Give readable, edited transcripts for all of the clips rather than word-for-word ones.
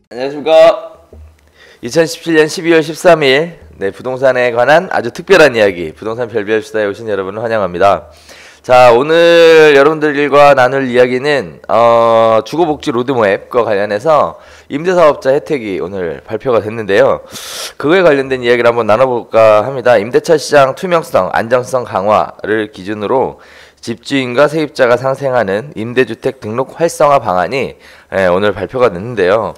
안녕하십니까. 2017년 12월 13일 부동산에 관한 아주 특별한 이야기, 부동산 별별 수다에 오신 여러분을 환영합니다. 자, 오늘 여러분들과 나눌 이야기는 주거복지 로드맵과 관련해서 임대사업자 혜택이 오늘 발표가 됐는데요. 그거에 관련된 이야기를 한번 나눠볼까 합니다. 임대차 시장 투명성, 안정성 강화를 기준으로 집주인과 세입자가 상생하는 임대주택 등록 활성화 방안이 오늘 발표가 됐는데요.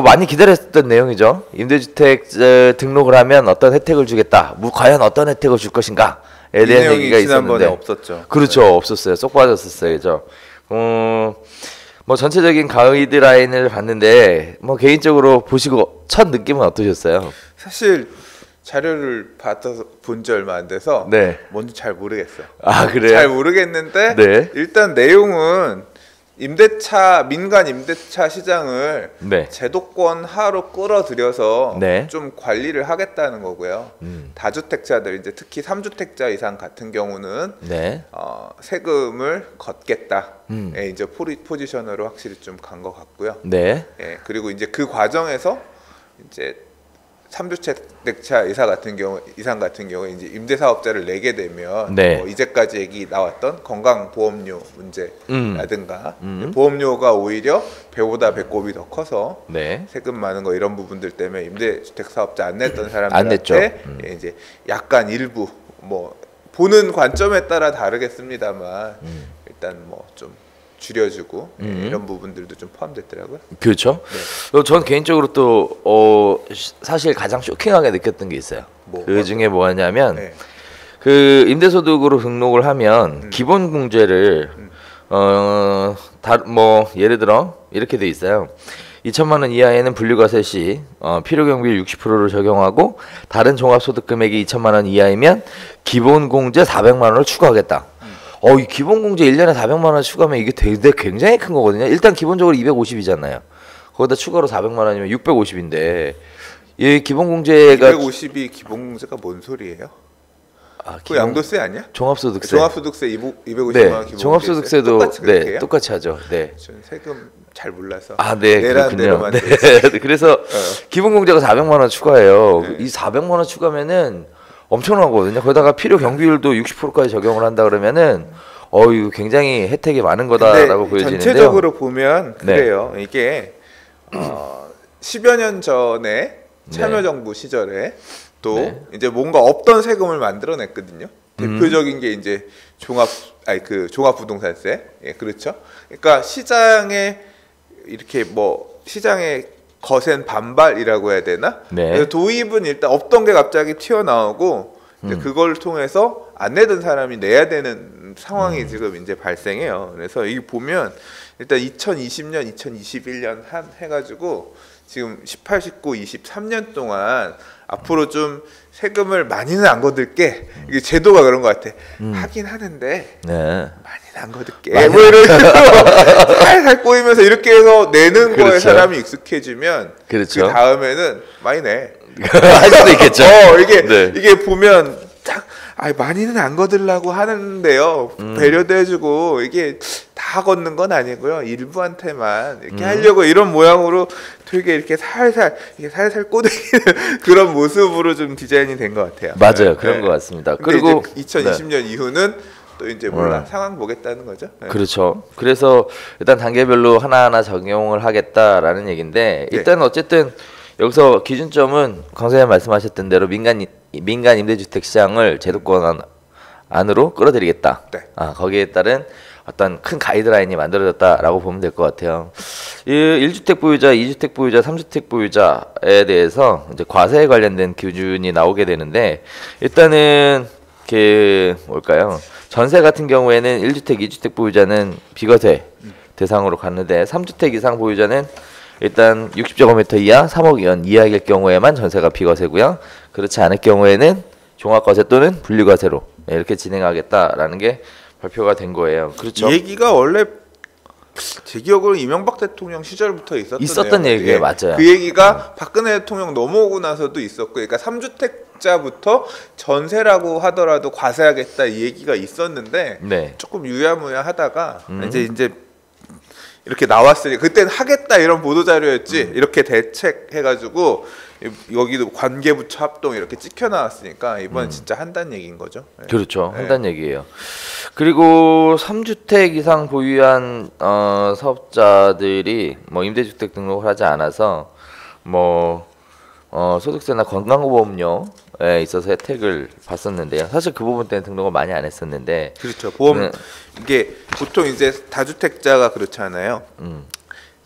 많이 기다렸던 내용이죠. 임대주택 등록을 하면 어떤 혜택을 주겠다. 과연 어떤 혜택을 줄 것인가? 에 대한 얘기가 있었는데 없었죠. 그렇죠. 네. 없었어요. 쏙 빠졌었어요. 뭐 전체적인 가이드라인을 봤는데 뭐 개인적으로 보시고 첫 느낌은 어떠셨어요? 사실 자료를 본 지 얼마 안 돼서 네. 뭔지 잘 모르겠어요. 아, 그래요? 잘 모르겠는데 네. 일단 내용은 민간 임대차 시장을 네. 제도권 하로 끌어들여서 네. 좀 관리를 하겠다는 거고요. 다주택자들 이제 특히 3주택자 이상 같은 경우는 네. 세금을 걷겠다. 이제 포지션으로 확실히 좀 간 것 같고요. 네. 예, 그리고 이제 그 과정에서 이제 3주택자 이상 같은 경우에 이제 임대사업자를 내게 되면 네. 뭐 이제까지 얘기 나왔던 건강보험료 문제라든가 보험료가 오히려 배보다 배꼽이 더 커서 네. 세금 많은 거 이런 부분들 때문에 임대주택 사업자 안 냈던 안 사람들한테 예, 이제 약간 일부 뭐 보는 관점에 따라 다르겠습니다만 일단 뭐 좀 줄여주고 이런 부분들도 좀 포함됐더라고요. 그렇죠. 네. 전 개인적으로 또 사실 가장 쇼킹하게 느꼈던 게 있어요. 그 중에 뭐냐면 네. 그 임대소득으로 등록을 하면 기본 공제를 뭐 예를 들어 이렇게 돼 있어요. 2천만 원 이하에는 분류과세 시 필요경비율 60%를 적용하고 다른 종합소득 금액이 2천만 원 이하이면 기본 공제 400만 원을 추가하겠다. 이 기본 공제 1년에 400만 원 추가하면 이게 굉장히 큰 거거든요. 일단 기본적으로 250이잖아요. 거기다 추가로 400만 원이면 650인데 이 기본 공제가 250이 기본 공제가 뭔 소리예요? 그 양도세 아니야? 종합소득세. 종합소득세 250만 네, 원 기본 종합소득세도 똑같이 똑같이 하죠. 네. 전 세금 잘 몰라서. 네, 그렇군요. 네. 그래서 기본 공제가 400만 원 추가해요. 네. 이 400만 원 추가면은 엄청나거든요. 거기다가 필요 경비율도 60%까지 적용을 한다 그러면은 이거 굉장히 혜택이 많은 거다라고 보여지는데요. 전체적으로 보면 그래요. 네. 이게 10여 년 전에 참여정부 시절에 또 이제 뭔가 없던 세금을 만들어냈거든요. 대표적인 게 이제 종합부동산세. 예, 그렇죠. 그러니까 시장에 이렇게 시장에 거센 반발이라고 해야 되나? 네. 그래서 도입은 일단 없던 게 갑자기 튀어나오고 이제 그걸 통해서 안 내던 사람이 내야 되는 상황이 지금 이제 발생해요. 그래서 이 보면 일단 2020년, 2021년 해가지고 지금 18, 19, 23년 동안 앞으로 좀 세금을 많이는 안 거둘게. 이게 제도가 그런 것 같아. 하긴 하는데 많이는 안 거둘게. 뭐 이런 식으로 살살 꼬이면서 이렇게 해서 내는 거에 사람이 익숙해지면 그 다음에는 많이 내. 할 수도 있겠죠. 이게 보면 딱 많이는 안 거들라고 하는데요. 배려도 해주고 이게 다 걷는 건 아니고요. 일부한테만 이렇게 하려고 이런 모양으로 되게 이렇게 살살 꼬드기는 그런 모습으로 좀 디자인이 된 것 같아요. 맞아요. 그런 것 같습니다. 그리고 2020년 이후는 또 이제 상황 보겠다는 거죠. 네. 그렇죠. 그래서 일단 단계별로 하나하나 적용을 하겠다라는 얘기인데 일단 어쨌든 여기서 기준점은 강 선생님 말씀하셨던 대로 민간 임대주택 시장을 제도권 안으로 끌어들이겠다. 네. 거기에 따른 어떤 큰 가이드라인이 만들어졌다라고 보면 될 것 같아요. 이 1주택 보유자, 2주택 보유자, 3주택 보유자에 대해서 이제 과세에 관련된 기준이 나오게 되는데 일단은 뭘까요? 전세 같은 경우에는 1주택, 2주택 보유자는 비과세 대상으로 갔는데 3주택 이상 보유자는 일단 60제곱미터 이하 3억 원 이하일 경우에만 전세가 비과세고요. 그렇지 않을 경우에는 종합과세 또는 분리과세로 이렇게 진행하겠다라는 게 발표가 된 거예요. 그렇죠. 이 얘기가 원래 제 기억으로 이명박 대통령 시절부터 있었던 얘기예요. 맞아요. 그 얘기가 박근혜 대통령 넘어오고 나서도 있었고, 그러니까 3주택 다주택자부터 전세라고 하더라도 과세하겠다 이 얘기가 있었는데 네. 조금 유야무야하다가 이제 이렇게 나왔으니 그때는 하겠다 이런 보도 자료였지 이렇게 대책해가지고 여기도 관계부처 합동 이렇게 찍혀 나왔으니까 이번 진짜 한다는 얘기인 거죠. 네. 그렇죠. 네. 한다는 얘기예요. 그리고 3주택 이상 보유한 사업자들이 뭐 임대주택 등록을 하지 않아서 뭐 소득세나 건강보험료에 있어서 혜택을 봤었는데요. 사실 그 부분 때문에 등록을 많이 안 했었는데. 그렇죠. 보험 이게 보통 이제 다주택자가 그렇잖아요.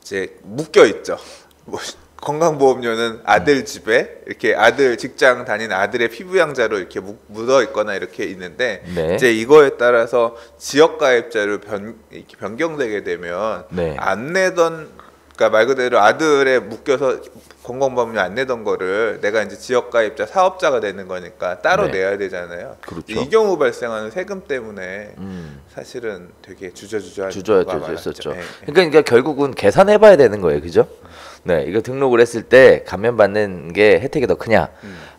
이제 묶여 있죠. 뭐 건강보험료는 아들 집에 이렇게 아들 직장 다니는 아들의 피부양자로 이렇게 묻어 있거나 이렇게 있는데 네. 이제 이거에 따라서 지역가입자를 이렇게 변경되게 되면 네. 안 내던 그러니까 말 그대로 아들에 묶여서 건강보험료 안 내던 거를 내가 이제 지역가입자 사업자가 되는 거니까 따로 네. 내야 되잖아요. 그렇죠. 이 경우 발생하는 세금 때문에 사실은 되게 주저주저한 주저했었죠. 그러니까 결국은 계산해봐야 되는 거예요, 그죠? 네, 이거 등록을 했을 때 감면받는 게 혜택이 더 크냐,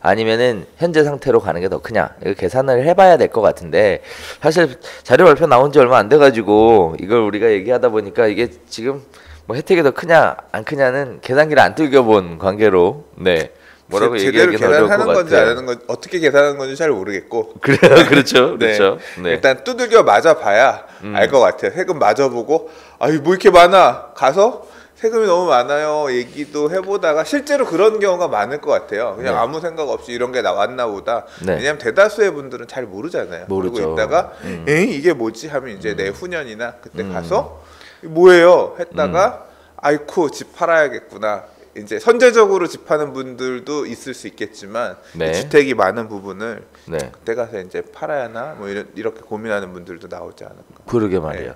아니면은 현재 상태로 가는 게 더 크냐, 이거 계산을 해봐야 될 것 같은데 사실 자료 발표 나온 지 얼마 안 돼가지고 이걸 우리가 얘기하다 보니까 이게 지금 뭐 혜택이 더 크냐 안 크냐는 계산기를 안 뜯겨본 관계로 네. 뭐라고 제대로 얘기하기는 어려울 것 계산하는 건지 같아요. 안 하는 건지 어떻게 계산하는 건지 잘 모르겠고 그래요, 그렇죠, 네. 그렇죠. 네. 일단 두들겨 맞아봐야 알 것 같아요. 세금 맞아보고 아이 뭐 이렇게 많아 가서 세금이 너무 많아요 얘기도 해보다가 실제로 그런 경우가 많을 것 같아요. 그냥 네. 아무 생각 없이 이런 게 나왔나 보다. 네. 왜냐하면 대다수의 분들은 잘 모르잖아요. 모르죠. 그러고 있다가 에이 이게 뭐지 하면 이제 내후년이나 그때 가서 뭐예요 했다가 아이쿠 집 팔아야겠구나. 이제 선제적으로 집 파는 분들도 있을 수 있겠지만 네. 주택이 많은 부분을 네. 그때 가서 이제 팔아야 하나 뭐 이렇게 고민하는 분들도 나오지 않을까. 그러게 말이에요.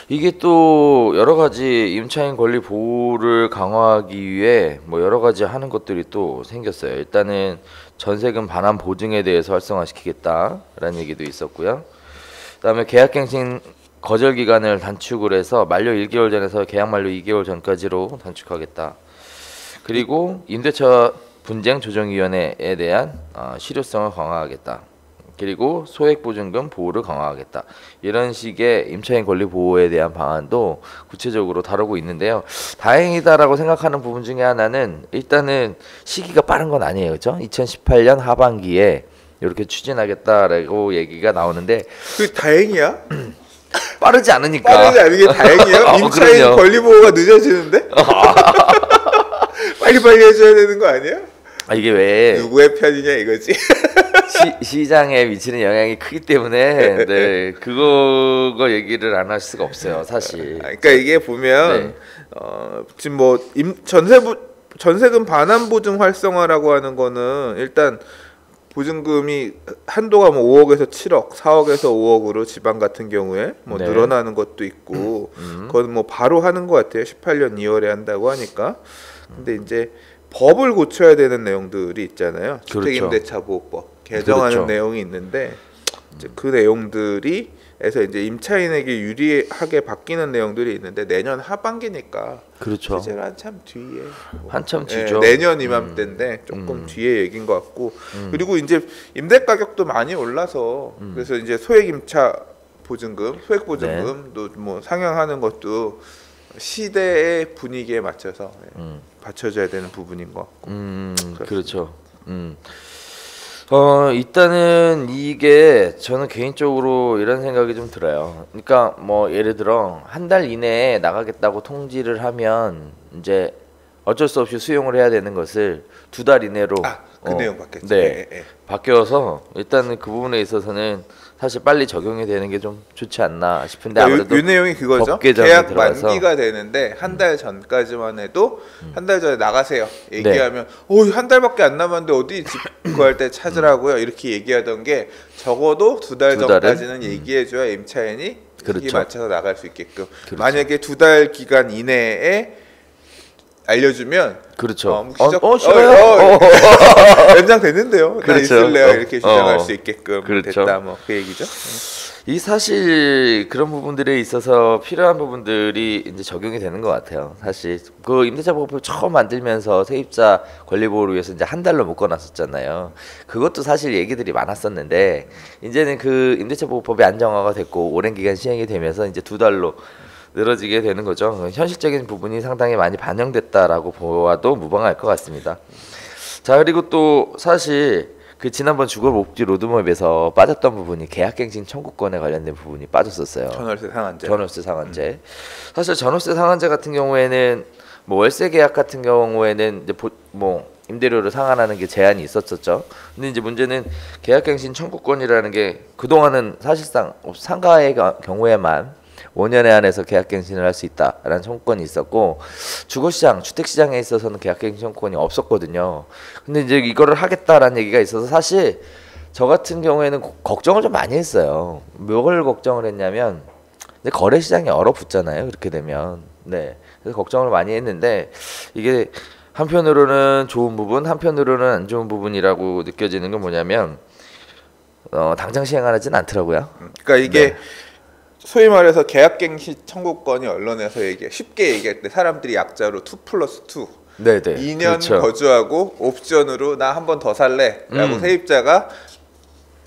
이게 또 여러 가지 임차인 권리 보호를 강화하기 위해 뭐 여러 가지 하는 것들이 또 생겼어요. 일단은 전세금 반환 보증에 대해서 활성화시키겠다라는 얘기도 있었고요. 그다음에 계약갱신 거절 기간을 단축을 해서 만료 1개월 전에서 계약 만료 2개월 전까지로 단축하겠다. 그리고 임대차 분쟁 조정위원회에 대한 실효성을 강화하겠다. 그리고 소액보증금 보호를 강화하겠다. 이런 식의 임차인 권리 보호에 대한 방안도 구체적으로 다루고 있는데요. 다행이다라고 생각하는 부분 중에 하나는 일단은 시기가 빠른 건 아니에요. 그렇죠? 2018년 하반기에 이렇게 추진하겠다라고 얘기가 나오는데 그 다행이야? 빠르지 않으니까. 빠르지 않은 게 다행이에요? 임차인 그럼요. 권리 보호가 늦어지는데? 빨리빨리 해줘야 되는 거 아니야? 이게 왜 누구의 편이냐 이거지. 시장에 미치는 영향이 크기 때문에 네, 그거 얘기를 안 할 수가 없어요, 사실. 그러니까 이게 보면 지금 뭐 전세금 반환 보증 활성화라고 하는 거는 일단 보증금이 한도가 뭐 5억에서 7억, 4억에서 5억으로 지방 같은 경우에 뭐 네. 늘어나는 것도 있고 그건 뭐 바로 하는 것 같아요. 18년 2월에 한다고 하니까. 근데 이제 법을 고쳐야 되는 내용들이 있잖아요. 그렇죠. 주택임대차보호법 개정하는 그렇죠. 내용이 있는데 이제 그 내용들이 에서 이제 임차인에게 유리하게 바뀌는 내용들이 있는데 내년 하반기니까 그렇죠. 실제로 한참 뒤에 한참 뒤죠. 내년 이맘때인데 조금 뒤에 얘기인 것 같고 그리고 이제 임대 가격도 많이 올라서 그래서 이제 소액 임차 보증금, 소액 보증금도 뭐 상향하는 것도 시대의 분위기에 맞춰서 받쳐줘야 되는 부분인 것 같고. 그렇죠. 일단은 이게 저는 개인적으로 이런 생각이 좀 들어요. 그러니까 뭐 예를 들어 한 달 이내에 나가겠다고 통지를 하면 이제 어쩔 수 없이 수용을 해야 되는 것을 2달 이내로 그 내용 바뀌었죠. 네, 바뀌어서 일단은 그 부분에 있어서는 사실 빨리 적용이 되는 게 좀 좋지 않나 싶은데 아무래도 이 내용이 그거죠. 법 개정이 계약 들어가서. 만기가 되는데 한 달 전까지만 해도 한 달 전에 나가세요. 얘기하면 한 달밖에 안 남았는데 어디 집 구할 때 찾으라고요. 이렇게 얘기하던 게 적어도 2달 전까지는 얘기해줘야 임차인이 그렇죠. 시기 맞춰서 나갈 수 있게끔. 그렇죠. 만약에 2달 기간 이내에 알려주면 그렇죠. 싫어요. 연장됐는데요. 그렇죠. 나 있을래요. 이렇게 주장할 수 있게끔 그렇죠. 됐다. 뭐 그 얘기죠. 이 사실 그런 부분들에 있어서 필요한 부분들이 이제 적용이 되는 것 같아요. 사실 그 임대차 보호법 처음 만들면서 세입자 권리 보호를 위해서 이제 한 달로 묶어놨었잖아요. 그것도 사실 얘기들이 많았었는데 이제는 그 임대차 보호법이 안정화가 됐고 오랜 기간 시행이 되면서 이제 2달로 늘어지게 되는 거죠. 현실적인 부분이 상당히 많이 반영됐다라고 보아도 무방할 것 같습니다. 자, 그리고 또 사실 그 지난번 주거복지 로드맵에서 빠졌던 부분이 계약갱신 청구권에 관련된 부분이 빠졌었어요. 전월세 상한제. 전월세 상한제. 사실 전월세 상한제 같은 경우에는 뭐 월세 계약 같은 경우에는 이제 뭐 임대료를 상한하는 게 제한이 있었었죠. 근데 이제 문제는 계약갱신 청구권이라는 게 그동안은 사실상 상가의 경우에만 5년에 한해서 계약갱신을 할 수 있다라는 청구권이 있었고 주거시장, 주택시장에 있어서는 계약갱신 청구권이 없었거든요. 근데 이제 이거를 하겠다라는 얘기가 있어서 사실 저 같은 경우에는 걱정을 좀 많이 했어요. 뭘 걱정을 했냐면 이제 거래시장이 얼어붙잖아요. 그렇게 되면. 네. 그래서 걱정을 많이 했는데 이게 한편으로는 좋은 부분, 한편으로는 안 좋은 부분이라고 느껴지는 건 뭐냐면 당장 시행하지는 않더라고요. 그러니까 이게 네. 소위 말해서 계약갱신 청구권이 언론에서 쉽게 얘기할 때 사람들이 약자로 2+2 네네. 2년 그렇죠. 거주하고 옵션으로 나 한 번 더 살래 라고 세입자가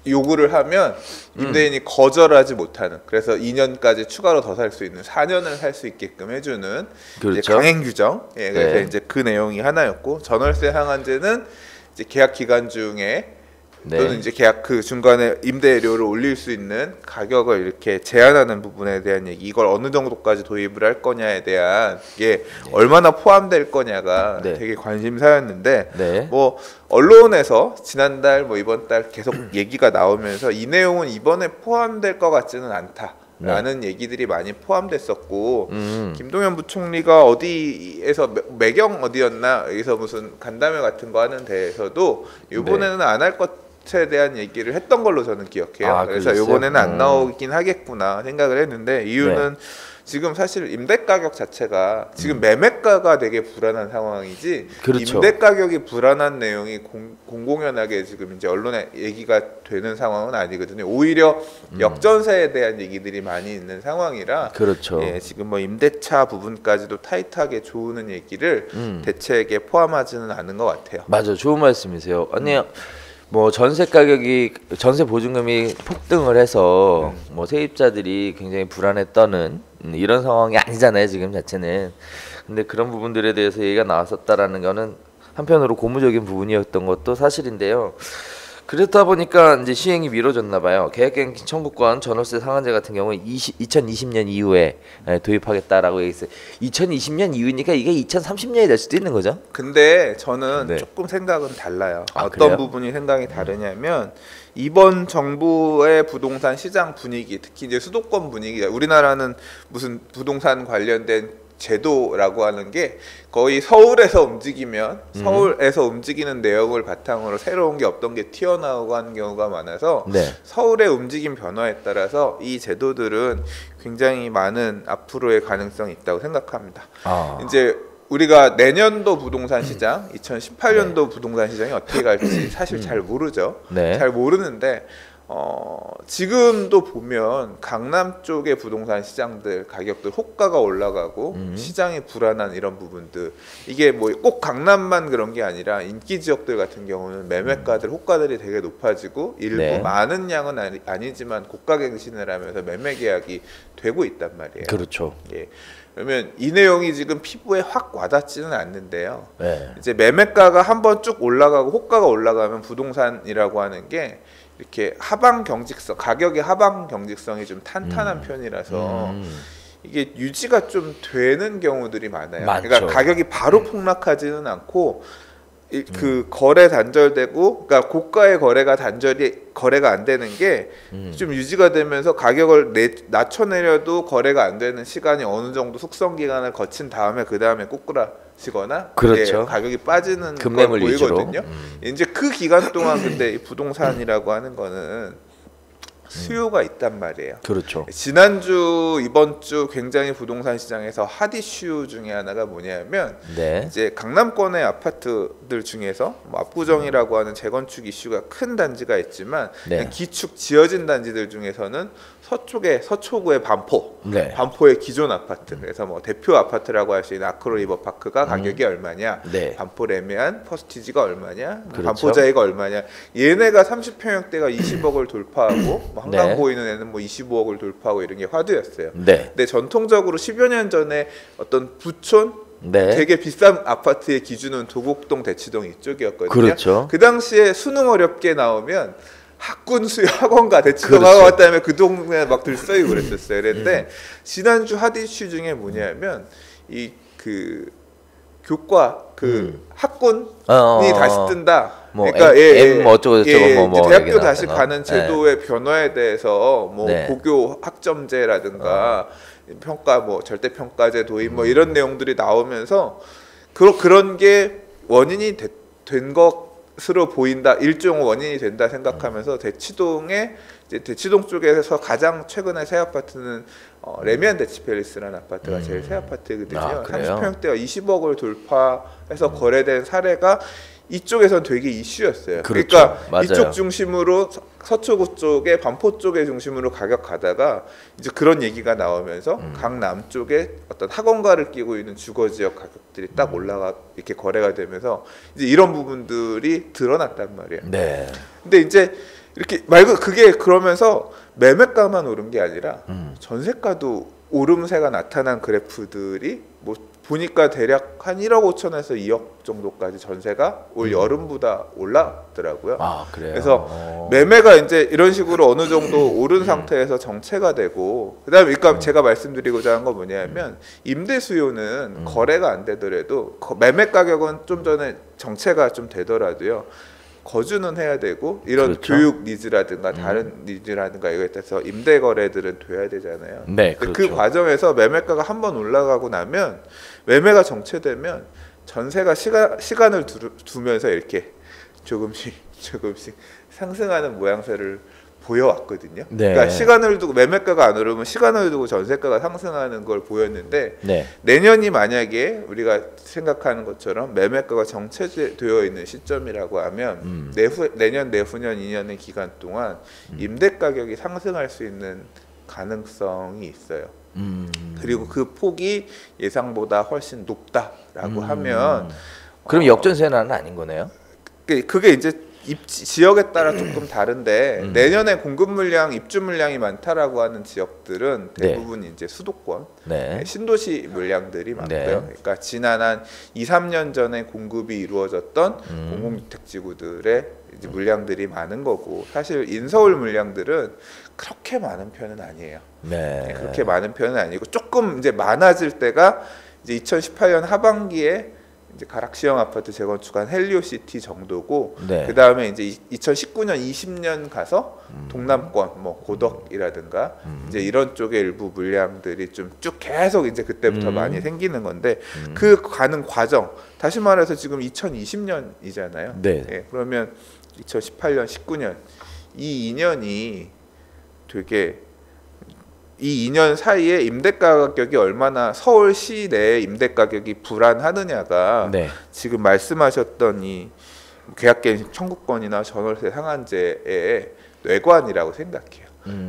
요구를 하면 임대인이 거절하지 못하는, 그래서 2년까지 추가로 더 살 수 있는 4년을 살 수 있게끔 해주는 그렇죠. 이제 강행 규정. 예, 그래서 네. 이제 그 내용이 하나였고, 전월세 상한제는 이제 계약 기간 중에 네. 또는 이제 계약 그 중간에 임대료를 올릴 수 있는 가격을 이렇게 제한하는 부분에 대한 얘기, 이걸 어느 정도까지 도입을 할 거냐에 대한 게 얼마나 포함될 거냐가 네. 되게 관심사였는데 네. 뭐 언론에서 지난달 뭐 이번 달 계속 얘기가 나오면서 이 내용은 이번에 포함될 것 같지는 않다 라는 얘기들이 많이 포함됐었고, 김동연 부총리가 어디에서 매경 어디였나 여기서 무슨 간담회 같은 거 하는 데에서도 이번에는 안 할 것에 대한 얘기를 했던 걸로 저는 기억해요. 그래서 그랬어요? 이번에는 안 나오긴 하겠구나 생각을 했는데, 이유는 지금 사실 임대 가격 자체가 지금 매매가가 되게 불안한 상황이지, 그렇죠. 임대 가격이 불안한 내용이 공공연하게 지금 이제 언론에 얘기가 되는 상황은 아니거든요. 오히려 역전세에 대한 얘기들이 많이 있는 상황이라, 그렇죠. 예, 지금 뭐 임대차 부분까지도 타이트하게 조우는 얘기를 대책에 포함하지는 않은 것 같아요. 맞아, 좋은 말씀이세요. 아니 뭐 전세 가격이, 전세 보증금이 폭등을 해서 뭐 세입자들이 굉장히 불안에 떠는 이런 상황이 아니잖아요 지금 자체는. 근데 그런 부분들에 대해서 얘기가 나왔었다라는 거는 한편으로 고무적인 부분이었던 것도 사실인데요. 그렇다 보니까 이제 시행이 미뤄졌나 봐요. 계약갱신 청구권 전월세 상한제 같은 경우는 2020년 이후에 도입하겠다라고 얘기했어요. 2020년 이후니까 이게 2030년이 될 수도 있는 거죠. 근데 저는 네. 조금 생각은 달라요. 어떤 그래요? 부분이 생각이 다르냐면, 이번 정부의 부동산 시장 분위기, 특히 이제 수도권 분위기, 우리나라는 무슨 부동산 관련된 제도라고 하는 게 거의 서울에서 움직이면 서울에서 움직이는 내역을 바탕으로 새로운 게 없던 게 튀어나오고 하는 경우가 많아서 서울의 움직임 변화에 따라서 이 제도들은 굉장히 많은 앞으로의 가능성이 있다고 생각합니다. 이제 우리가 내년도 부동산 시장, 2018년도 부동산 시장이 어떻게 갈지 사실 잘 모르죠. 잘 모르는데 지금도 보면 강남 쪽의 부동산 시장들 가격들 호가가 올라가고 시장이 불안한 이런 부분들, 이게 뭐 꼭 강남만 그런 게 아니라 인기 지역들 같은 경우는 매매가들 호가들이 되게 높아지고 일부 많은 양은 아니지만 고가 갱신을 하면서 매매 계약이 되고 있단 말이에요. 그렇죠. 예. 그러면 이 내용이 지금 피부에 확 와닿지는 않는데요. 이제 매매가가 한번 쭉 올라가고 호가가 올라가면 부동산이라고 하는 게 이렇게 하방 경직성, 가격의 하방 경직성이 좀 탄탄한 편이라서 이게 유지가 좀 되는 경우들이 많아요. 그러니까 가격이 바로 폭락하지는 않고 그 거래 단절되고, 그러니까 고가의 거래가 안 되는 게 좀 유지가 되면서 가격을 낮춰내려도 거래가 안 되는 시간이 어느 정도 숙성 기간을 거친 다음에 그 다음에 꼬꾸라지거나 그렇죠. 가격이 빠지는 걸 급매물 보이거든요. 위주로. 이제 그 기간 동안 근데 부동산이라고 하는 거는 수요가 있단 말이에요. 그렇죠. 지난주 이번 주 굉장히 부동산 시장에서 핫 이슈 중에 하나가 뭐냐면 네. 이제 강남권의 아파트들 중에서 뭐 압구정이라고 하는 재건축 이슈가 큰 단지가 있지만 네. 기축 지어진 단지들 중에서는 서초구의 네. 반포의 기존 아파트. 그래서 뭐 대표 아파트라고 할 수 있는 아크로 리버파크가 가격이 얼마냐, 네. 반포 레미안 퍼스티지가 얼마냐, 그렇죠. 반포자이가 얼마냐. 얘네가 30평형대가 20억을 돌파하고 뭐 한강 네. 보이는 애는 뭐 25억을 돌파하고 이런 게 화두였어요. 네. 근데 전통적으로 10여 년 전에 어떤 부촌 네. 되게 비싼 아파트의 기준은 도곡동, 대치동 이쪽이었거든요. 그렇죠. 그 당시에 수능 어렵게 나오면 학군 수요 학원가 대치동 그렇죠. 학원 왔다면 그 동네 막 들썩이고 그랬었어요. 그런데 지난주 핫 이슈 중에 뭐냐면 이 그 교과 학군이 다시 뜬다. 뭐 그러니까 M 어쩌고 저쩌고 뭐 이제 대학교 얘기 다시 나왔잖아. 가는 제도의 변화에 대해서 뭐 네. 고교 학점제라든가 평가 뭐 절대 평가제 도입 뭐 이런 내용들이 나오면서 그런 게 원인이 된 것으로 보인다. 일종의 원인이 된다 생각하면서 대치동 쪽에서 가장 최근에 새 아파트는 레미안 대치팰리스라는 아파트가 제일 새 아파트거든요. 아, 그래요? 30평대가 20억을 돌파해서 거래된 사례가 이쪽에선 되게 이슈였어요. 그렇죠. 그러니까 맞아요. 이쪽 중심으로 서초구 쪽에 반포 쪽에 중심으로 가격 가다가 이제 그런 얘기가 나오면서 강남 쪽에 어떤 학원가를 끼고 있는 주거 지역 가격들이 딱 올라가 이렇게 거래가 되면서 이제 이런 부분들이 드러났단 말이에요. 네. 근데 이제 이렇게 그게 그러면서 매매가만 오른 게 아니라 전세가도 오름세가 나타난 그래프들이 뭐 보니까 대략 한 1억 5천에서 2억 정도까지 전세가 올 여름보다 올랐더라고요. 아, 그래요. 그래서 매매가 이제 이런 식으로 어느 정도 오른 상태에서 정체가 되고 그다음에 그러니까 제가 말씀드리고자 한 건 뭐냐면 임대 수요는 거래가 안 되더라도 매매 가격은 좀 전에 정체가 좀 되더라도요. 거주는 해야 되고 이런 그렇죠. 교육 니즈라든가 다른 니즈라든가 이거에 따라서 임대 거래들은 돼야 되잖아요. 네, 그 그렇죠. 과정에서 매매가가 한번 올라가고 나면 매매가 정체되면 전세가 시간을 두면서 이렇게 조금씩 상승하는 모양새를 보여왔거든요. 네. 그러니까 시간을 두고 매매가가 안 오르면 시간을 두고 전세가가 상승하는 걸 보였는데 네. 내년이 만약에 우리가 생각하는 것처럼 매매가가 정체되어 있는 시점이라고 하면 내년, 내후년, 2년의 기간 동안 임대 가격이 상승할 수 있는 가능성이 있어요. 그리고 그 폭이 예상보다 훨씬 높다라고 하면 그럼 역전세는 아닌 거네요? 그게 이제 지역에 따라 조금 다른데 내년에 공급 물량, 입주 물량이 많다라고 하는 지역들은 대부분 이제 수도권, 네. 신도시 물량들이 많고요. 네. 그러니까 지난 한 2, 3년 전에 공급이 이루어졌던 공공주택지구들의 이제 물량들이 많은 거고 사실 인서울 물량들은 그렇게 많은 편은 아니에요. 네. 그렇게 많은 편은 아니고 조금 이제 많아질 때가 이제 2018년 하반기에 이제 가락시형 아파트 재건축한 헬리오시티 정도고 네. 그 다음에 이제 2019년 20년 가서 동남권 뭐 고덕이라든가 이제 이런 쪽의 일부 물량들이 좀 쭉 계속 이제 그때부터 많이 생기는 건데 그 가는 과정 다시 말해서 지금 2020년이잖아요. 네. 예, 그러면 2018년 19년 이 2년이 되게 이 2년 사이에 임대 가격이 얼마나 서울시 내의 임대 가격이 불안하느냐가 네. 지금 말씀하셨던 이 계약갱신 청구권이나 전월세 상한제의 뇌관이라고 생각해요.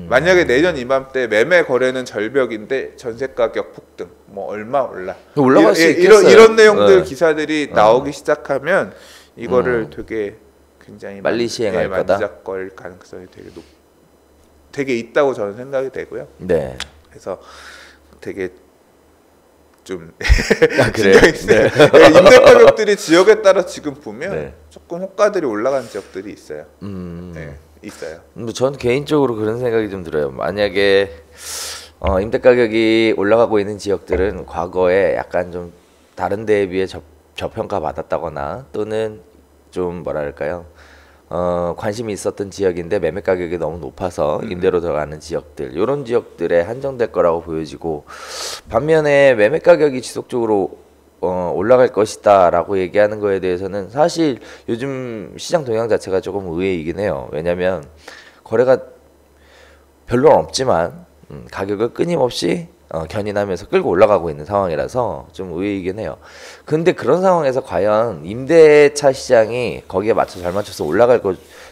만약에 내년 이맘때 매매 거래는 절벽인데 전세 가격 폭등 뭐 얼마 올라갈 수 있겠어요. 이런 내용들 네. 기사들이 나오기 시작하면 이거를 되게 굉장히 빨리 시행할 거다. 만지작거릴 가능성이 되게 있다고 저는 생각이 되고요. 네. 그래서 되게 좀 그래요? 신경이 쓰여요. 네, 임대 가격들이 지역에 따라 지금 보면 네. 조금 호가들이 올라간 지역들이 있어요. 네, 있어요. 전 개인적으로 그런 생각이 좀 들어요. 만약에 임대 가격이 올라가고 있는 지역들은 과거에 약간 좀 다른 데에 비해 저평가 받았다거나 또는 좀 뭐랄까요? 관심이 있었던 지역인데 매매 가격이 너무 높아서 임대로 들어가는 지역들 이런 지역들에 한정될 거라고 보여지고 반면에 매매 가격이 지속적으로 올라갈 것이다라고 얘기하는 거에 대해서는 사실 요즘 시장 동향 자체가 조금 의외이긴 해요. 왜냐하면 거래가 별로는 없지만 가격을 끊임없이 견인하면서 끌고 올라가고 있는 상황이라서 좀 의외이긴 해요. 근데 그런 상황에서 과연 임대차 시장이 거기에 잘 맞춰서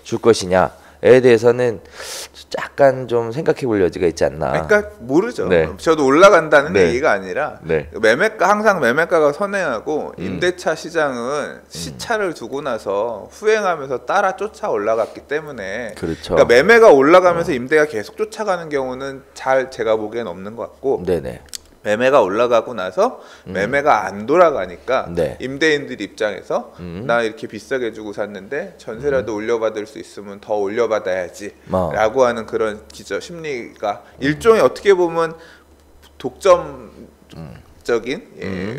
줄 것이냐에 대해서는 약간 좀 생각해 볼 여지가 있지 않나. 그러니까 모르죠. 네. 저도 올라간다는 네. 얘기가 아니라 네. 항상 매매가가 선행하고 임대차 시장은 시차를 두고 나서 후행하면서 따라 쫓아 올라갔기 때문에 그렇죠. 그러니까 매매가 올라가면서 임대가 계속 쫓아가는 경우는 제가 보기엔 없는 것 같고 네네. 매매가 올라가고 나서 매매가 안 돌아가니까 네. 임대인들 입장에서 나 이렇게 비싸게 주고 샀는데 전세라도 올려받을 수 있으면 더 올려받아야지 라고 하는 그런 심리가 일종의 어떻게 보면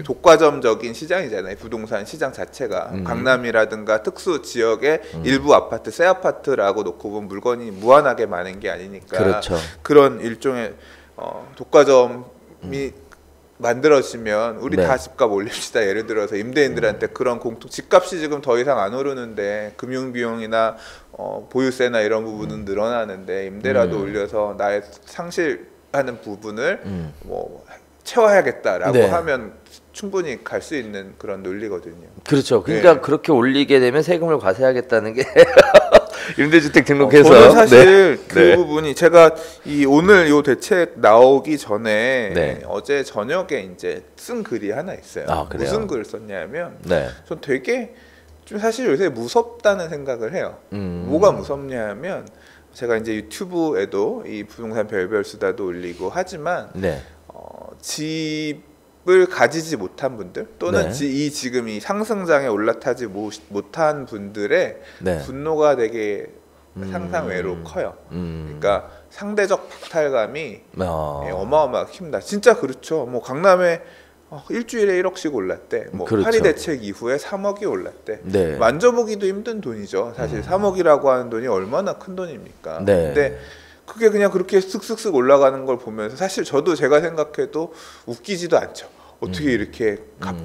독과점적인 시장이잖아요. 부동산 시장 자체가 강남이라든가 특수 지역의 일부 아파트, 새 아파트라고 놓고 보면 물건이 무한하게 많은 게 아니니까 그렇죠. 그런 일종의 독과점이 만들어지면 우리 네. 다 집값 올립시다. 예를 들어서 임대인들한테 그런 집값이 지금 더 이상 안 오르는데 금융 비용이나 보유세나 이런 부분은 늘어나는데 임대라도 올려서 나의 상실하는 부분을 뭐 채워야겠다라고 네. 하면 충분히 갈 수 있는 그런 논리거든요. 그렇죠. 그러니까 네. 그렇게 올리게 되면 세금을 과세하겠다는 게 임대주택 등록해서 저는 사실 네. 그 네. 부분이 제가 오늘 요 대책 나오기 전에 네. 어제 저녁에 이제 쓴 글이 하나 있어요. 아, 그래요? 무슨 글을 썼냐면 네. 전 되게 좀 사실 요새 무섭다는 생각을 해요. 뭐가 무섭냐면 제가 이제 유튜브에도 이 부동산 별별 수다도 올리고 하지만 네. 집을 가지지 못한 분들 또는 네. 지금 이 상승장에 올라타지 못한 분들의 네. 분노가 되게 상상외로 커요. 그러니까 상대적 박탈감이 어마어마하게 큽니다. 진짜 그렇죠. 뭐 강남에 일주일에 1억씩 올랐대. 뭐 그렇죠. 파리 대책 이후에 3억이 올랐대. 네. 만져보기도 힘든 돈이죠. 사실 3억이라고 하는 돈이 얼마나 큰 돈입니까? 네. 근데 그게 그냥 그렇게 쓱쓱쓱 올라가는 걸 보면서 사실 저도 제가 생각해도 웃기지도 않죠. 어떻게 이렇게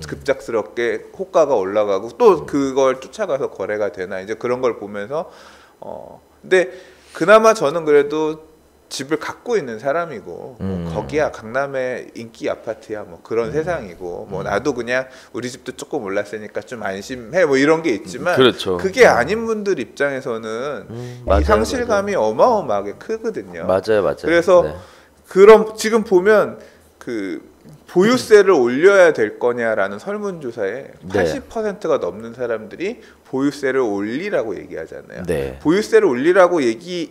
급작스럽게 호가가 올라가고 또 그걸 쫓아가서 거래가 되나 이제 그런 걸 보면서 근데 그나마 저는 그래도 집을 갖고 있는 사람이고 뭐 거기야 강남의 인기 아파트야 뭐 그런 세상이고 뭐 나도 그냥 우리 집도 조금 올랐으니까 좀 안심해 뭐 이런 게 있지만 그렇죠. 그게 아닌 분들 입장에서는 맞아요, 이 상실감이 어마어마하게 크거든요. 맞아요. 그래서 네. 그럼 지금 보면 그 보유세를 올려야 될 거냐라는 설문조사에 80%가 넘는 사람들이 보유세를 올리라고 얘기하잖아요. 네. 보유세를 올리라고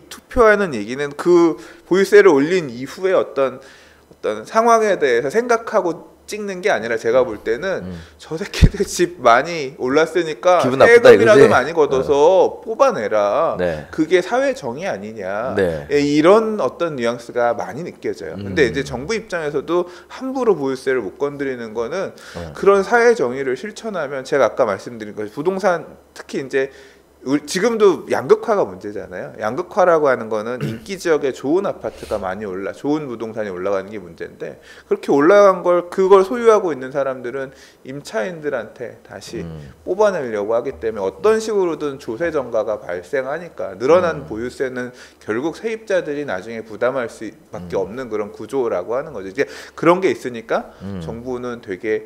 투표하는 얘기는 그 보유세를 올린 이후에 어떤 상황에 대해서 생각하고 찍는 게 아니라 제가 볼 때는 저 새끼들 집 많이 올랐으니까 기분 나쁘다, 세금이라도 이거지? 많이 걷어서 뽑아내라. 네. 그게 사회 정의 아니냐. 네. 이런 어떤 뉘앙스가 많이 느껴져요. 근데 이제 정부 입장에서도 함부로 보유세를 못 건드리는 거는 그런 사회 정의를 실천하면 제가 아까 말씀드린 거 부동산 특히 이제 지금도 양극화가 문제잖아요. 양극화라고 하는 거는 인기 지역에 좋은 아파트가 많이 좋은 부동산이 올라가는 게 문제인데 그렇게 올라간 그걸 소유하고 있는 사람들은 임차인들한테 다시 뽑아내려고 하기 때문에 어떤 식으로든 조세 정가가 발생하니까 늘어난 보유세는 결국 세입자들이 나중에 부담할 수밖에 없는 그런 구조라고 하는 거죠. 이제 그런 게 있으니까 정부는 되게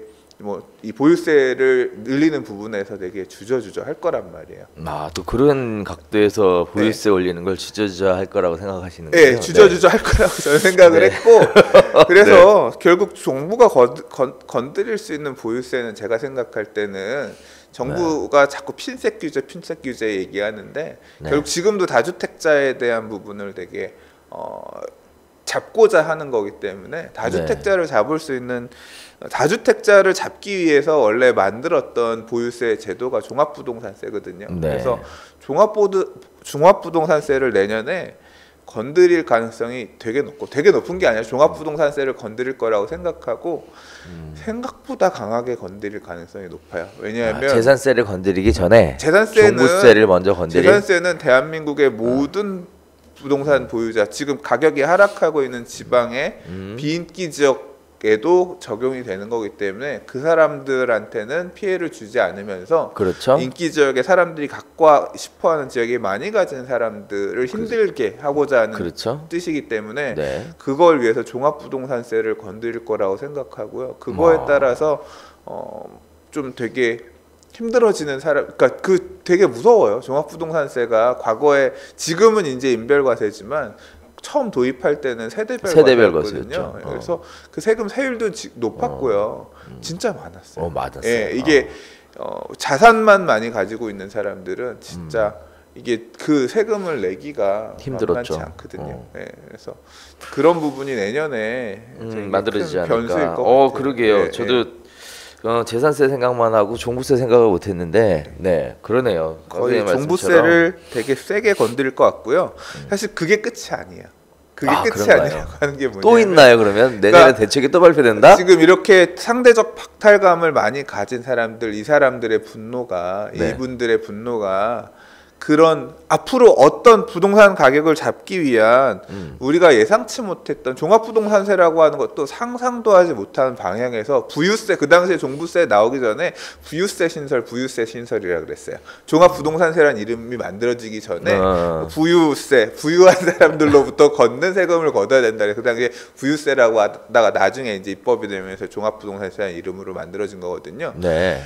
이 보유세를 늘리는 부분에서 되게 주저주저 할 거란 말이에요. 또 그런 각도에서 보유세 올리는 걸 주저주저 할 거라고 생각하시는 거예요? 네, 주저주저 할 거라고 저는 생각을 했고 그래서 결국 정부가 건드릴 수 있는 보유세는 제가 생각할 때는 정부가 자꾸 핀셋 규제 얘기하는데 결국 지금도 다주택자에 대한 부분을 되게 잡고자 하는 거기 때문에 다주택자를 잡을 수 있는 다주택자를 잡기 위해서 원래 만들었던 보유세 제도가 종합부동산세거든요. 그래서 종합부동산세를 내년에 건드릴 가능성이 되게 높은 게 아니라 종합부동산세를 건드릴 거라고 생각하고 생각보다 강하게 건드릴 가능성이 높아요. 왜냐하면 재산세를 건드리기 전에 재산세는 종부세를 먼저 건드릴. 재산세는 대한민국의 모든 부동산 보유자 지금 가격이 하락하고 있는 지방의 비인기 지역 에도 적용이 되는 거기 때문에 그 사람들한테는 피해를 주지 않으면서 그렇죠. 인기 지역에 사람들이 갖고 싶어하는 지역에 많이 가진 사람들을 힘들게 하고자 하는 그렇죠. 뜻이기 때문에 네. 그걸 위해서 종합부동산세를 건드릴 거라고 생각하고요. 그거에 따라서 좀 되게 힘들어지는 사람, 그러니까 그 되게 무서워요. 종합부동산세가 과거에 지금은 이제 인별과세지만 처음 도입할 때는 세대별 거였거든요. 그래서 그 세금 세율도 높았고요. 진짜 많았어요. 많았어요. 예, 이게 자산만 많이 가지고 있는 사람들은 진짜 이게 그 세금을 내기가 힘들었죠. 만만치 않거든요. 예, 그래서 그런 부분이 내년에 만들어지지 큰 변수일 않을까. 것 같아요. 그러게요. 예, 저도 재산세 생각만 하고 종부세 생각을 못했는데, 네, 그러네요. 거의 종부세를 되게 세게 건드릴 것 같고요. 사실 그게 끝이 아니에요. 그게 끝이 그런가요? 아니라고 하는 게 뭐냐면 또 있나요? 그러면 내년에 그러니까 대책이 또 발표된다? 지금 이렇게 상대적 박탈감을 많이 가진 사람들, 이 사람들의 분노가, 네. 이분들의 분노가 그런 앞으로 어떤 부동산 가격을 잡기 위한 우리가 예상치 못했던 종합부동산세라고 하는 것도 상상도 하지 못하는 방향에서 부유세, 그 당시에 종부세 나오기 전에 부유세 신설이라고 그랬어요. 종합부동산세라는 이름이 만들어지기 전에 부유세, 부유한 사람들로부터 걷는 세금을 걷어야 된다. 그 당시에 부유세라고 하다가 나중에 이제 입법이 되면서 종합부동산세라는 이름으로 만들어진 거거든요. 네.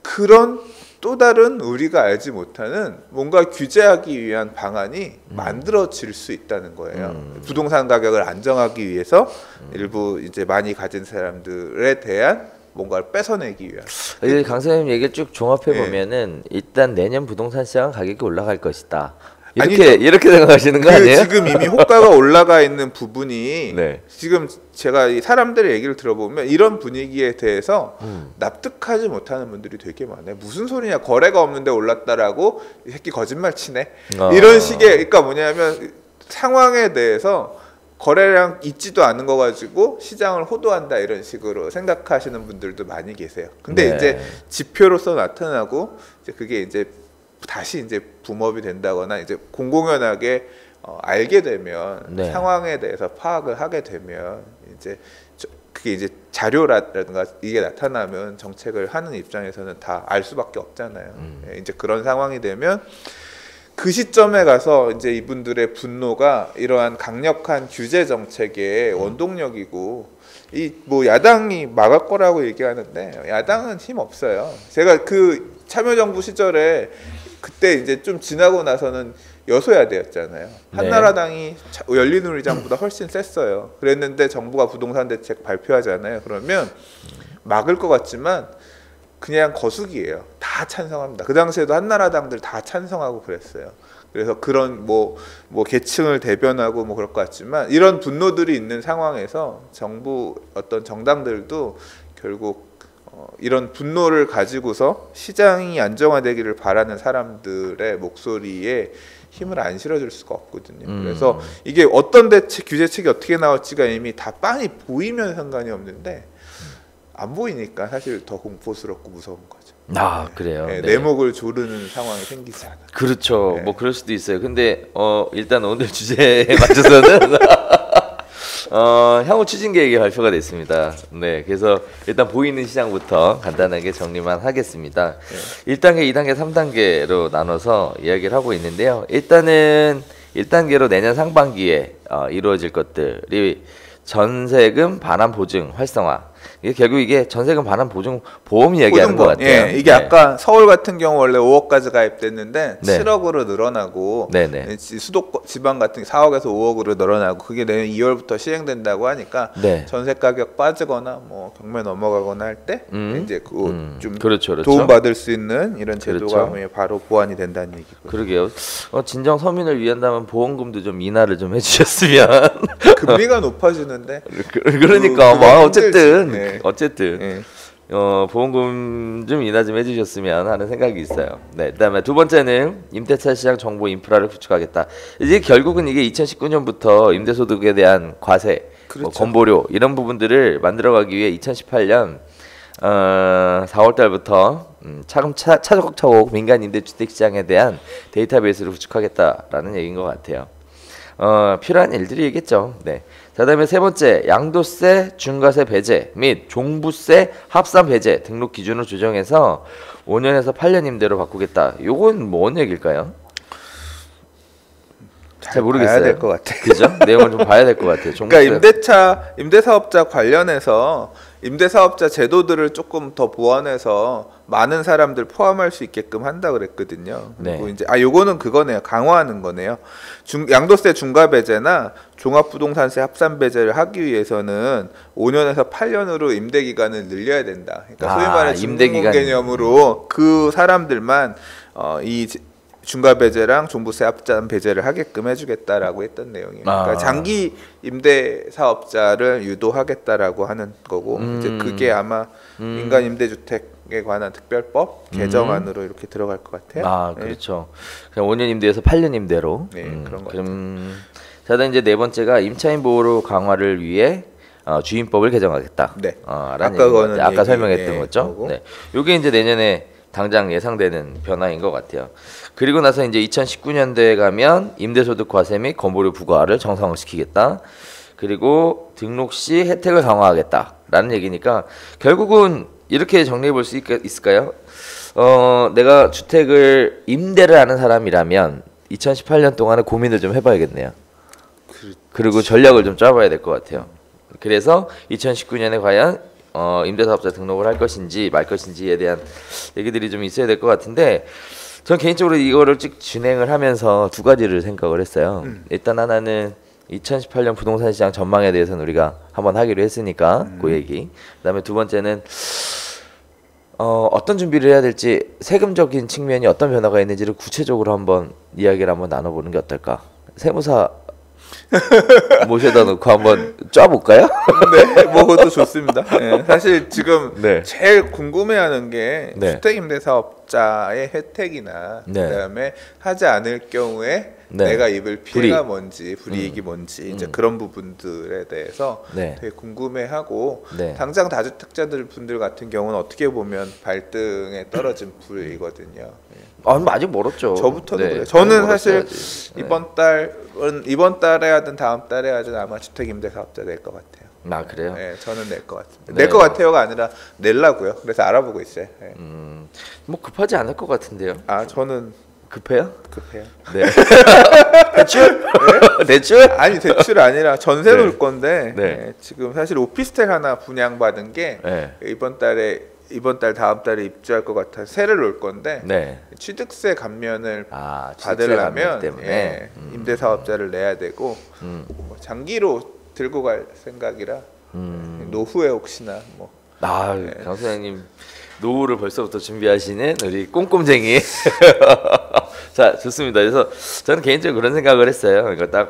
그런 또 다른 우리가 알지 못하는 뭔가 규제하기 위한 방안이 만들어질 수 있다는 거예요. 부동산 가격을 안정하기 위해서 일부 이제 많이 가진 사람들에 대한 뭔가를 뺏어내기 위한. 강 선생님 얘기를 쭉 종합해 보면은 일단 내년 부동산 시장 가격이 올라갈 것이다. 이렇게 생각하시는 거 아니에요? 지금 이미 호가가 올라가 있는 부분이 네. 지금 제가 이 사람들의 얘기를 들어보면 이런 분위기에 대해서 납득하지 못하는 분들이 되게 많아요. 무슨 소리냐, 거래가 없는데 올랐다라고 이 새끼 거짓말 치네. 이런 식의, 그러니까 뭐냐면 상황에 대해서 거래량 있지도 않은 거 가지고 시장을 호도한다 이런 식으로 생각하시는 분들도 많이 계세요. 근데 네. 이제 지표로서 나타나고 이제 그게 이제 다시 이제 붐업이 된다거나 이제 공공연하게 알게 되면 네. 상황에 대해서 파악을 하게 되면 이제 그게 이제 자료라든가 이게 나타나면 정책을 하는 입장에서는 다 알 수밖에 없잖아요. 이제 그런 상황이 되면 그 시점에 가서 이제 이분들의 분노가 이러한 강력한 규제 정책의 원동력이고, 이 뭐 야당이 막을 거라고 얘기하는데 야당은 힘 없어요. 제가 그 참여정부 시절에 그때 이제 좀 지나고 나서는 여소야대였잖아요. 한나라당이 열린우리당보다 훨씬 셌어요. 그랬는데 정부가 부동산 대책 발표하잖아요. 그러면 막을 것 같지만 그냥 거수기예요. 다 찬성합니다. 그 당시에도 한나라당들 다 찬성하고 그랬어요. 그래서 그런 뭐 계층을 대변하고 뭐 그럴 것 같지만 이런 분노들이 있는 상황에서 정부 어떤 정당들도 결국 이런 분노를 가지고서 시장이 안정화되기를 바라는 사람들의 목소리에 힘을 안 실어줄 수가 없거든요. 그래서 이게 어떤 대책, 규제책이 어떻게 나올지가 이미 다 빤히 보이면 상관이 없는데 안 보이니까 사실 더 공포스럽고 무서운 거죠. 그래요. 네. 내 목을 조르는 상황이 생기지 않아. 그렇죠. 네. 뭐 그럴 수도 있어요. 근데 일단 오늘 주제에 맞춰서는 향후 추진 계획이 발표가 됐습니다. 네, 그래서 일단 보이는 시장부터 간단하게 정리만 하겠습니다. 네. 1단계, 2단계, 3단계로 나눠서 이야기를 하고 있는데요. 일단은 1단계로 내년 상반기에 이루어질 것들이 전세금 반환 보증 활성화. 이게 결국 이게 전세금 반환 보증 보험 이야기하는 것 같아요. 예, 이게 네. 아까 서울 같은 경우 원래 5억까지 가입됐는데 네. 7억으로 늘어나고 수도권 지방 같은 4억에서 5억으로 늘어나고 그게 내년 2월부터 시행된다고 하니까 네. 전세 가격 빠지거나 뭐 경매 넘어가거나 할 때 이제 좀 그렇죠. 도움 받을 수 있는 이런 제도가 그렇죠. 바로 보완이 된다는 얘기고요. 그러게요. 진정 서민을 위한다면 보험금도 좀 인하를 좀 해주셨으면. 금리가 높아지는데. 그러니까 뭐 어쨌든. 네. 어쨌든 네. 보험금 좀 인하 좀 해주셨으면 하는 생각이 있어요. 네, 그다음에 두 번째는 임대차 시장 정보 인프라를 구축하겠다. 이제 결국은 이게 2019년부터 임대소득에 대한 과세, 그렇죠. 건보료 이런 부분들을 만들어가기 위해 2018년 4월 달부터 차곡차곡 민간 임대주택 시장에 대한 데이터베이스를 구축하겠다라는 얘기인 것 같아요. 필요한 일들이겠죠. 네. 자, 그다음에 세 번째, 양도세, 중과세 배제 및 종부세 합산 배제 등록 기준을 조정해서 5년에서 8년 임대로 바꾸겠다. 요건 뭔 얘기일까요? 잘 모르겠어요. 봐야 될 것 같아. 그죠? 내용을 좀 봐야 될 것 같아요. 그러니까 임대사업자 관련해서 임대사업자 제도들을 조금 더 보완해서 많은 사람들 포함할 수 있게끔 한다 그랬거든요. 그리고 네. 이제 요거는 그거네요. 강화하는 거네요. 양도세 중과 배제나 종합부동산세 합산 배제를 하기 위해서는 5년에서 8년으로 임대 기간을 늘려야 된다. 그러니까 소위 말해 중공공 개념으로 그 사람들만 이 중과 배제랑 종부세 합산 배제를 하게끔 해주겠다라고 했던 내용이에요. 그러니까 장기 임대 사업자를 유도하겠다라고 하는 거고 이제 그게 아마 민간 임대주택에 관한 특별법 개정안으로 이렇게 들어갈 것 같아요. 그렇죠. 그냥 5년 임대에서 8년 임대로. 그런 거 같아요. 자, 이제 네 번째가 임차인 보호 강화를 위해 주임법을 개정하겠다. 네. 아까 설명했던 거죠. 네. 요게 이제 내년에 당장 예상되는 변화인 것 같아요. 그리고 나서 이제 2019년도에 가면 임대소득 과세 및 건보료 부과를 정상화시키겠다. 그리고 등록 시 혜택을 강화하겠다라는 얘기니까 결국은 이렇게 정리해 볼 수 있을까요? 내가 주택을 임대를 하는 사람이라면 2018년 동안에 고민을 좀 해봐야겠네요. 그리고 전략을 좀 짜봐야 될 것 같아요. 그래서 2019년에 과연 임대사업자 등록을 할 것인지 말 것인지에 대한 얘기들이 좀 있어야 될 것 같은데, 저는 개인적으로 이거를 쭉 진행을 하면서 두 가지를 생각을 했어요. 일단 하나는 2018년 부동산 시장 전망에 대해서는 우리가 한번 하기로 했으니까 그 얘기. 그다음에 두 번째는 어떤 준비를 해야 될지, 세금적인 측면이 어떤 변화가 있는지를 구체적으로 한번 이야기를 한번 나눠보는 게 어떨까. 세무사 모셔다 놓고 한번 짜볼까요? 네, 뭐 그것도 좋습니다. 네, 사실 지금 네. 제일 궁금해하는 게 네. 주택임대사업자의 혜택이나 네. 그다음에 하지 않을 경우에 네. 내가 입을 피해가 뭔지 불이익이 뭔지 이제 그런 부분들에 대해서 네. 되게 궁금해하고 네. 당장 다주택자들 분들 같은 경우는 어떻게 보면 발등에 떨어진 불이거든요. 아직 멀었죠. 저부터도 네. 그래요. 저는 사실 네. 이번 달에 하든 다음 달에 하든 아마 주택임대사업자 낼 것 같아요. 그래요? 네, 저는 낼 것 같습니다. 네. 낼 것 같아요가 아니라 내려고요. 그래서 알아보고 있어요. 네. 뭐 급하지 않을 것 같은데요. 저는 급해요? 급해요. 네. 대출? 네? 대출? 아니 대출 아니라 전세 네. 놓을 건데 네. 지금 사실 오피스텔 하나 분양받은 게 네. 이번 달 다음 달에 입주할 것 같아서 세를 놓을 건데 네. 취득세 감면을 취득세 감면 받으려면 때문에 임대사업자를 내야 되고 뭐 장기로 들고 갈 생각이라 노후에 혹시나 뭐 강 소장님 노후를 벌써부터 준비하시는 우리 꼼꼼쟁이. 자, 좋습니다. 그래서 저는 개인적으로 그런 생각을 했어요. 이거 딱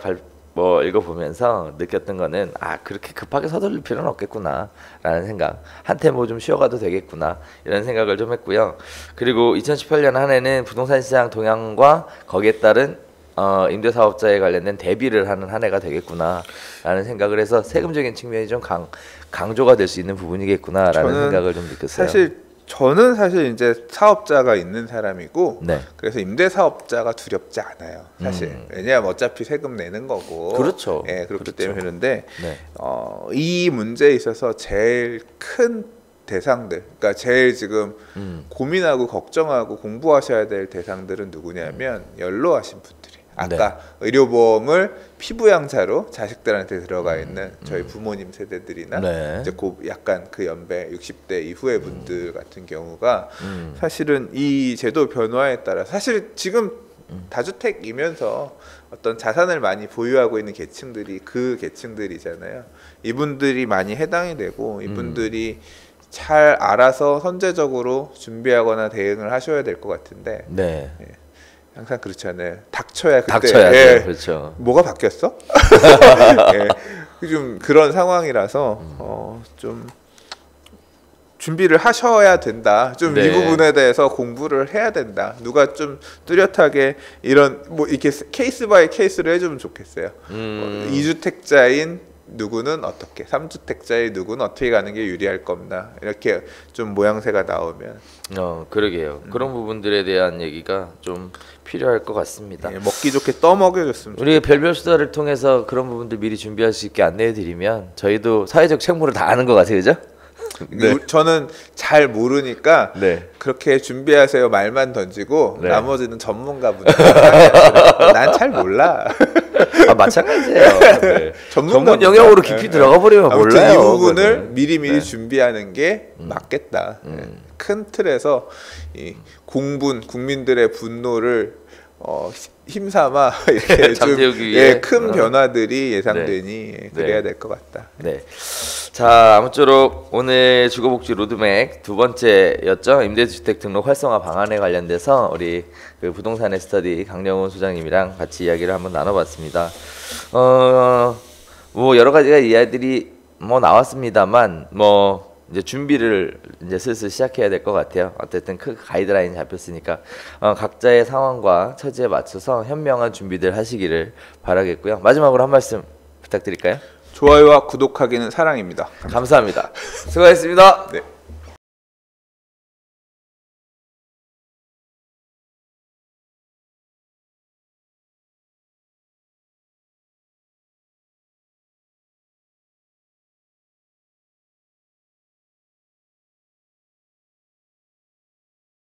읽어보면서 느꼈던 거는 그렇게 급하게 서두를 필요는 없겠구나라는 생각. 한테 뭐 좀 쉬어가도 되겠구나 이런 생각을 좀 했고요. 그리고 2018년 한 해는 부동산 시장 동향과 거기에 따른 임대사업자에 관련된 대비를 하는 한 해가 되겠구나라는 생각을 해서 세금적인 측면이 좀 강조가 될 수 있는 부분이겠구나라는 생각을 좀 느꼈어요. 저는 사실 이제 사업자가 있는 사람이고 네. 그래서 임대사업자가 두렵지 않아요. 사실 왜냐하면 어차피 세금 내는 거고. 그렇죠. 그렇기 그렇죠. 때문에 그런데 네. 이 문제에 있어서 제일 큰 대상들, 그러니까 제일 지금 고민하고 걱정하고 공부하셔야 될 대상들은 누구냐면 연로하신 분들이. 아까 의료보험을 피부양자로 자식들한테 들어가 있는 저희 부모님 세대들이나 이제 약간 그 연배 60대 이후의 분들 같은 경우가 사실은 이 제도 변화에 따라 사실 지금 다주택이면서 어떤 자산을 많이 보유하고 있는 계층들이 그 계층들이잖아요. 이분들이 많이 해당이 되고 이분들이 잘 알아서 선제적으로 준비하거나 대응을 하셔야 될 것 같은데 항상 그렇잖아요. 닥쳐야죠. 그렇죠. 뭐가 바뀌었어? 좀 그런 상황이라서 좀 준비를 하셔야 된다. 좀 이 부분에 대해서 공부를 해야 된다. 누가 좀 뚜렷하게 이런 뭐 이렇게 케이스 바이 케이스로 해주면 좋겠어요. 2주택자인 누구는 어떻게 3주택자의 누구는 어떻게 가는 게 유리할 겁니다. 이렇게 좀 모양새가 나오면 그러게요. 그런 부분들에 대한 얘기가 좀 필요할 것 같습니다. 예, 먹기 좋게 떠먹여줬으면 우리 별별 수다를 통해서 그런 부분들 미리 준비할 수 있게 안내해 드리면 저희도 사회적 책무를 다 아는 것 같아요. 그죠? 네. 저는 잘 모르니까 네. 그렇게 준비하세요 말만 던지고 네. 나머지는 전문가분들 난 잘 몰라. 마찬가지예요. 네. 전문 전문가 영역으로 깊이 들어가 버리면 아무튼 몰라요. 이 부분을 그거는. 미리미리 네. 준비하는 게 맞겠다. 큰 틀에서 이 국민들의 분노를 힘삼아 이렇게 잠재우기 위해 큰 변화들이 예상되니 네. 그래야 네. 될 것 같다. 네. 자, 아무쪼록 오늘 주거복지 로드맵 두 번째였죠. 임대주택 등록 활성화 방안에 관련돼서 우리 그 부동산의 스터디 강령훈 소장님이랑 같이 이야기를 한번 나눠봤습니다. 뭐 여러 가지가 이야기들이 뭐 나왔습니다만 뭐 이제 준비를 이제 슬슬 시작해야 될 것 같아요. 어쨌든 큰 가이드라인 잡혔으니까 각자의 상황과 처지에 맞춰서 현명한 준비들 하시기를 바라겠고요. 마지막으로 한 말씀 부탁드릴까요? 좋아요와 구독하기는 사랑입니다. 감사합니다. 수고하셨습니다. 네.